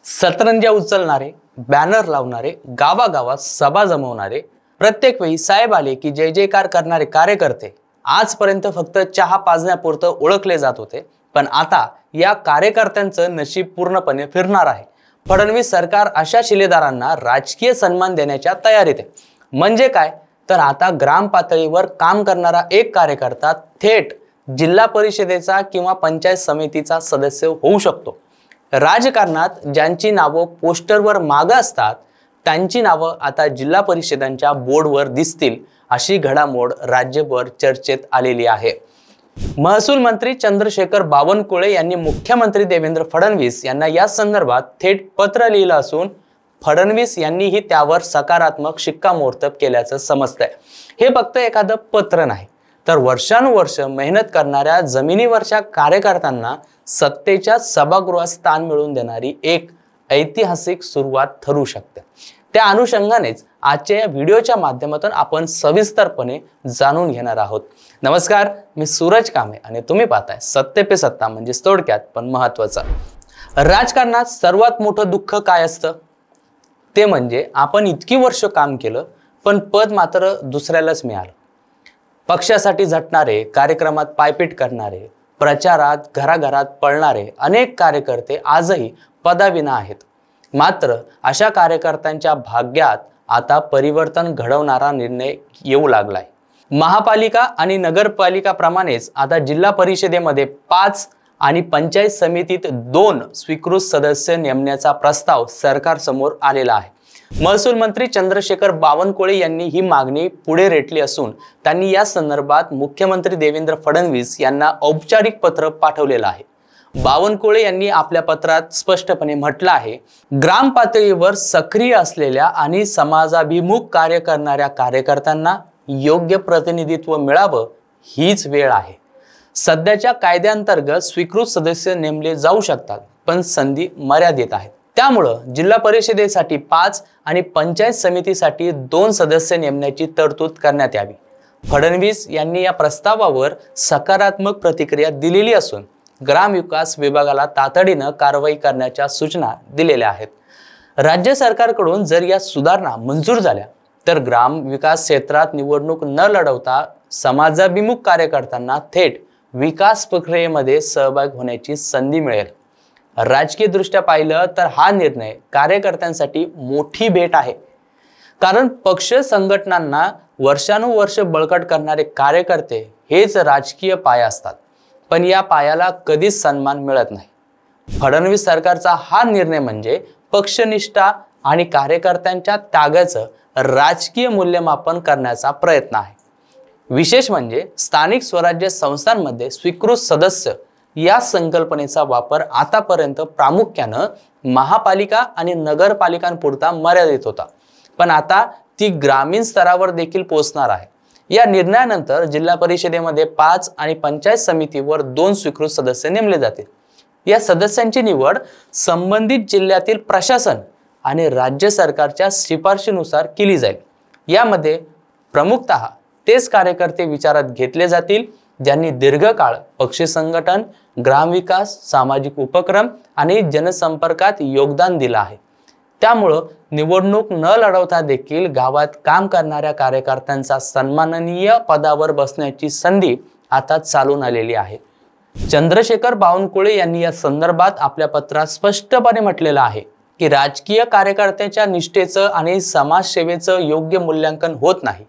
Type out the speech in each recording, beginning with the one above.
सतरंजा उचलणारे, banner लावणारे, गावागावात सभा जमवणारे, प्रत्येक वेळी साहेब आले की जय जयकार करणारे कार्यकर्ते आजपर्यंत फक्त चहा पाजण्यापुरतं ओळखले जात होते. पण आता या कार्यकर्त्यांचं नशीब पूर्णपणे फिरणार आहे. फडणवीस सरकार अशा शिलेदारांना राजकीय सन्मान देण्याच्या तयारीत आहे. म्हणजे काय तर आता ग्राम पातळीवर काम करणारा एक कार्यकर्ता थेट जिल्हा परिषदेचा किंवा पंचायत समितीचा सदस्य होऊ शकतो. राजकारणात ज्यांची नावं पोस्टरवर मागं असतात त्यांची नावं आता जिल्हा परिषदांच्या बोर्डवर दिसतील, अशी घडामोड राज्यभर चर्चेत आलेली आहे. महसूल मंत्री चंद्रशेखर बावनकुळे यांनी मुख्यमंत्री देवेंद्र फडणवीस यांना या संदर्भात थेट पत्र लिहिलं असून फडणवीस यांनीही त्यावर सकारात्मक शिक्कामोर्तब केल्याचं समजतंय. हे फक्त एखादं पत्र नाही, तर वर्षानुवर्ष मेहनत करणाऱ्या जमिनीवरच्या कार्यकर्त्यांना सत्तेच्या सभागृहात स्थान मिळवून देणारी एक ऐतिहासिक सुरुवात ठरू शकते. त्या अनुषंगानेच आजच्या या व्हिडिओच्या माध्यमातून आपण सविस्तरपणे जाणून घेणार आहोत. नमस्कार, मी सूरज कामे आणि तुम्ही पाहताय सत्ते पे सत्ता, म्हणजे थोडक्यात पण महत्वाचं. राजकारणात सर्वात मोठं दुःख काय असतं ते म्हणजे आपण इतकी वर्ष काम केलं पण पद मात्र दुसऱ्यालाच मिळालं. पक्षासाठी झटणारे, कार्यक्रमात पायपीट करणारे, प्रचारात घराघरात पळणारे अनेक कार्यकर्ते आजही पदाविना आहेत. मात्र अशा कार्यकर्त्यांच्या भाग्यात आता परिवर्तन घडवणारा निर्णय येऊ लागलाय. महापालिका आणि नगरपालिकाप्रमाणेच आता जिल्हा परिषदेमध्ये 5 आणि पंचायत समितीत 2 स्वीकृत सदस्य नेमण्याचा प्रस्ताव सरकारसमोर आलेला आहे. महसूल मंत्री चंद्रशेखर बावनकुळे यांनी ही मागणी पुढे रेटली असून त्यांनी या संदर्भात मुख्यमंत्री देवेंद्र फडणवीस यांना औपचारिक पत्र पाठवलेलं आहे. बावनकुळे यांनी आपल्या पत्रात स्पष्टपणे म्हटलं आहे, ग्राम पातळीवर सक्रिय असलेल्या आणि समाजाभिमुख कार्य करणाऱ्या कार्यकर्त्यांना योग्य प्रतिनिधित्व मिळावं हीच वेळ आहे. सध्याच्या कायद्यांतर्गत स्वीकृत सदस्य नेमले जाऊ शकतात, पण संधी मर्यादित आहेत. त्यामुळं जिल्हा परिषदेसाठी 5 आणि पंचायत समितीसाठी 2 सदस्य नेमण्याची तरतूद करण्यात यावी. फडणवीस यांनी या प्रस्तावावर सकारात्मक प्रतिक्रिया दिलेली असून ग्रामविकास विभागाला तातडीनं कारवाई करण्याच्या सूचना दिलेल्या आहेत. राज्य सरकारकडून जर या सुधारणा मंजूर झाल्या तर ग्रामविकास क्षेत्रात निवडणूक न लढवता समाजाभिमुख कार्यकर्त्यांना थेट विकास प्रक्रियेमध्ये सहभाग होण्याची संधी मिळेल. राजकीय दृष्ट्या पाहिलं तर हा निर्णय कार्यकर्त्यांसाठी मोठी भेट आहे. कारण पक्ष संघटनांना वर्षानुवर्ष बळकट करणारे कार्यकर्ते हेच राजकीय पाया असतात, पण या पायाला कधीच सन्मान मिळत नाही. फडणवीस सरकारचा हा निर्णय म्हणजे पक्षनिष्ठा आणि कार्यकर्त्यांच्या त्यागाचं राजकीय मूल्यमापन करण्याचा प्रयत्न आहे. विशेष म्हणजे स्थानिक स्वराज्य संस्थांमध्ये स्वीकृत सदस्य या संकल्पनेचा वापर आतापर्यंत प्रामुख्यानं महापालिका आणि नगरपालिकांपुरता मर्यादित होता, पण आता ती ग्रामीण स्तरावर देखील पोहोचणार आहे. या निर्णयानंतर जिल्हा परिषदेमध्ये 5 आणि पंचायत समितीवर 2 स्वीकृत सदस्य नेमले जातील. या सदस्यांची निवड संबंधित जिल्ह्यातील प्रशासन आणि राज्य सरकारच्या शिफारशीनुसार केली जाईल. यामध्ये प्रमुखतः तेच कार्यकर्ते विचारात घेतले जातील ज्यांनी दीर्घकाळ पक्ष संघटन, ग्रामविकास, सामाजिक उपक्रम आणि जनसंपर्कात योगदान दिलं आहे. त्यामुळं निवडणूक न लढवता देखील गावात काम करणाऱ्या कार्यकर्त्यांचा सन्माननीय पदावर बसण्याची संधी आता चालून आलेली आहे. चंद्रशेखर बावनकुळे यांनी या संदर्भात आपल्या पत्रात स्पष्टपणे म्हटलेलं आहे की राजकीय कार्यकर्त्याच्या निष्ठेचं आणि समाजसेवेचं योग्य मूल्यांकन होत नाही.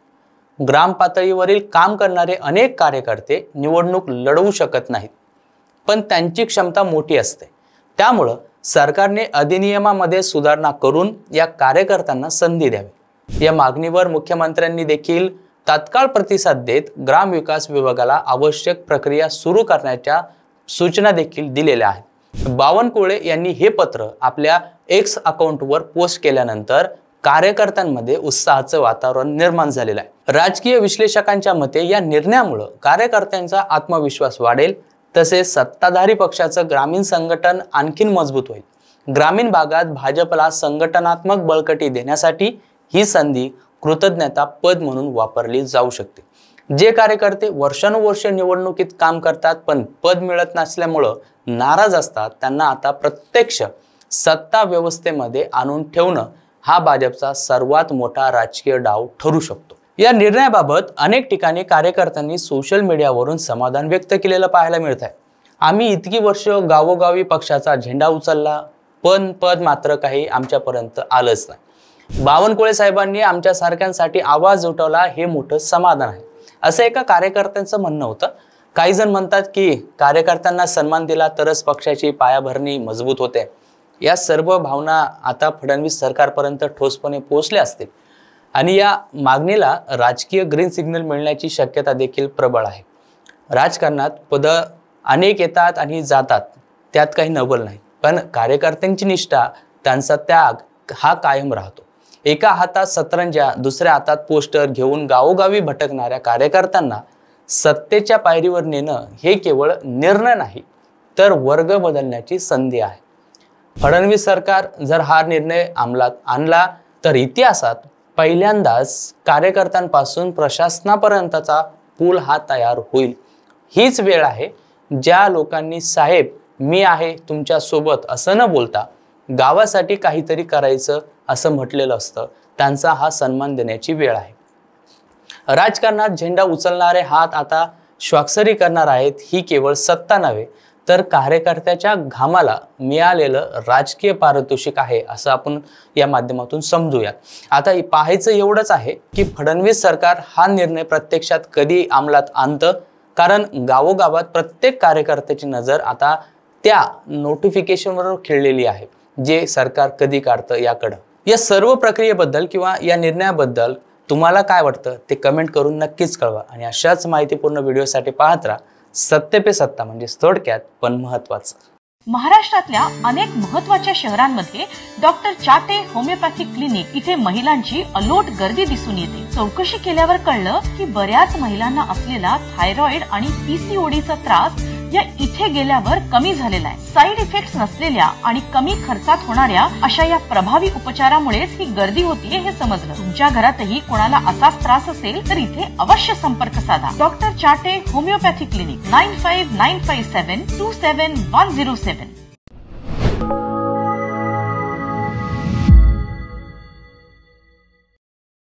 ग्राम पातळीवरील काम करणारे अनेक कार्यकर्ते निवडणूक लढवू शकत नाहीत, पण त्यांची क्षमता मोठी असते. त्यामुळं सरकारने अधिनियमामध्ये सुधारणा करून या कार्यकर्त्यांना संधी द्यावी. या मागणीवर मुख्यमंत्र्यांनी देखील तात्काळ प्रतिसाद देत ग्रामविकास विभागाला आवश्यक प्रक्रिया सुरू करण्याच्या सूचना देखील दिलेल्या आहेत. बावनकुळे यांनी हे पत्र आपल्या एक्स अकाउंटवर पोस्ट केल्यानंतर कार्यकर्त्यांमध्ये उत्साहाचं वातावरण निर्माण झालेलं आहे. राजकीय विश्लेषकांच्या मते या निर्णयामुळे कार्यकर्त्यांचा आत्मविश्वास वाढेल, तसेच सत्ताधारी पक्षाचं ग्रामीण संघटन आणखीन मजबूत होईल. ग्रामीण भागात भाजपला संघटनात्मक बळकटी देण्यासाठी ही संधी कृतज्ञता पद म्हणून वापरली जाऊ शकते. जे कार्यकर्ते वर्षानुवर्ष निवडणुकीत काम करतात पण पद मिळत नसल्यामुळे नाराज असतात, त्यांना आता प्रत्यक्ष सत्ता व्यवस्थेमध्ये आणून ठेवणं हा भाजपचा सर्वात मोठा राजकीय डाव ठरू शकतो। या निर्णयाबाबत अनेक ठिकाणी कार्यकर्त्यांनी सोशल मीडियावरून समाधान व्यक्त केलेलं पाहायला मिळत आहे। आम्ही इतकी वर्ष गावोगावी पक्षाचा झेंडा उचलला, पण पद मात्र काही आमच्यापर्यंत आलंच नाही। बावनकुळे साहेबांनी आमच्या सारख्यांसाठी आवाज उठवला, हे मोठं समाधान आहे, असं एका कार्यकर्त्यांचं म्हणणं होतं। काही जण म्हणतात की कार्यकर्त्यांना सन्मान दिला तरच पक्षाची पायाभरणी मजबूत होते। या सर्व भावना आता फडणवीस सरकारपर्यंत ठोसपणे पोहोचल्या असतील आणि या मागणीला राजकीय ग्रीन सिग्नल मिळण्याची शक्यता देखील प्रबळ आहे। राजकारणात पद अनेक येतात आणि जातात, त्यात काही नवल नाही, पण कार्यकर्त्यांची निष्ठा, त्यांचा त्याग हा कायम राहतो। एका हातात सतरंजा, दुसऱ्या हातात पोस्टर घेऊन गावोगावी भटकणाऱ्या कार्यकर्त्यांना सत्तेच्या पायरीवर नेणं हे केवळ निर्णय नाही, तर वर्ग बदलण्याची संधी आहे। फडणवीस सरकार जर हा निर्णय अंमलात आणला तर इतिहासात पहिल्यांदाच कार्यकर्त्यांपासून प्रशासनापर्यंतचा पूल हा तयार होईल। हीच वेळ आहे ज्या लोकांनी साहेब मी आहे तुमच्या सोबत असं न बोलता गावासाठी काहीतरी करायचं असं म्हटलेलं असतं, त्यांचा हा सन्मान देण्याची वेळ आहे। राजकारणात झेंडा उचलणारे हात आता स्वाक्षरी करणार आहेत, ही केवळ सत्ता नव्हे तर कार्यकर्त्याच्या घामाला मिळालेलं राजकीय पारितोषिक आहे, असं आपण या माध्यमातून समजूया। आता पाहायचं एवढंच आहे की फडणवीस सरकार हा निर्णय प्रत्यक्षात कधी अंमलात आणतं, कारण गावोगावात प्रत्येक कार्यकर्त्याची नजर आता त्या नोटिफिकेशनवर खिळलेली आहे, जे सरकार कधी काढतं याकडं। या सर्व प्रक्रियेबद्दल किंवा या निर्णयाबद्दल तुम्हाला काय वाटतं ते कमेंट करून नक्कीच कळवा आणि अशाच माहितीपूर्ण व्हिडिओसाठी पाहत राहा सत्य पे सत्ता, म्हणजे थोडक्यात पण महत्त्वाचं। महाराष्ट्रातल्या अनेक महत्त्वाच्या शहरांमध्ये डॉक्टर चाटे होमिओपॅथिक क्लिनिक इथे महिलांची अलोट गर्दी दिसून येते। चौकशी केल्यावर कळलं की बऱ्याच महिलांना असलेला थायरॉइड आणि पीसीओडीचा त्रास या इथे गेल्यावर कमी झालेला आहे। साईड इफेक्ट्स नसलेल्या आणि कमी खर्चात होणाऱ्या अशा या प्रभावी उपचारामुळेच ही गर्दी होतीये हे समजलं। तुमच्या घरातही कोणाला असाच त्रास असेल तर इथे अवश्य संपर्क साधा। Doctor Chate homeopathic clinic 9595727107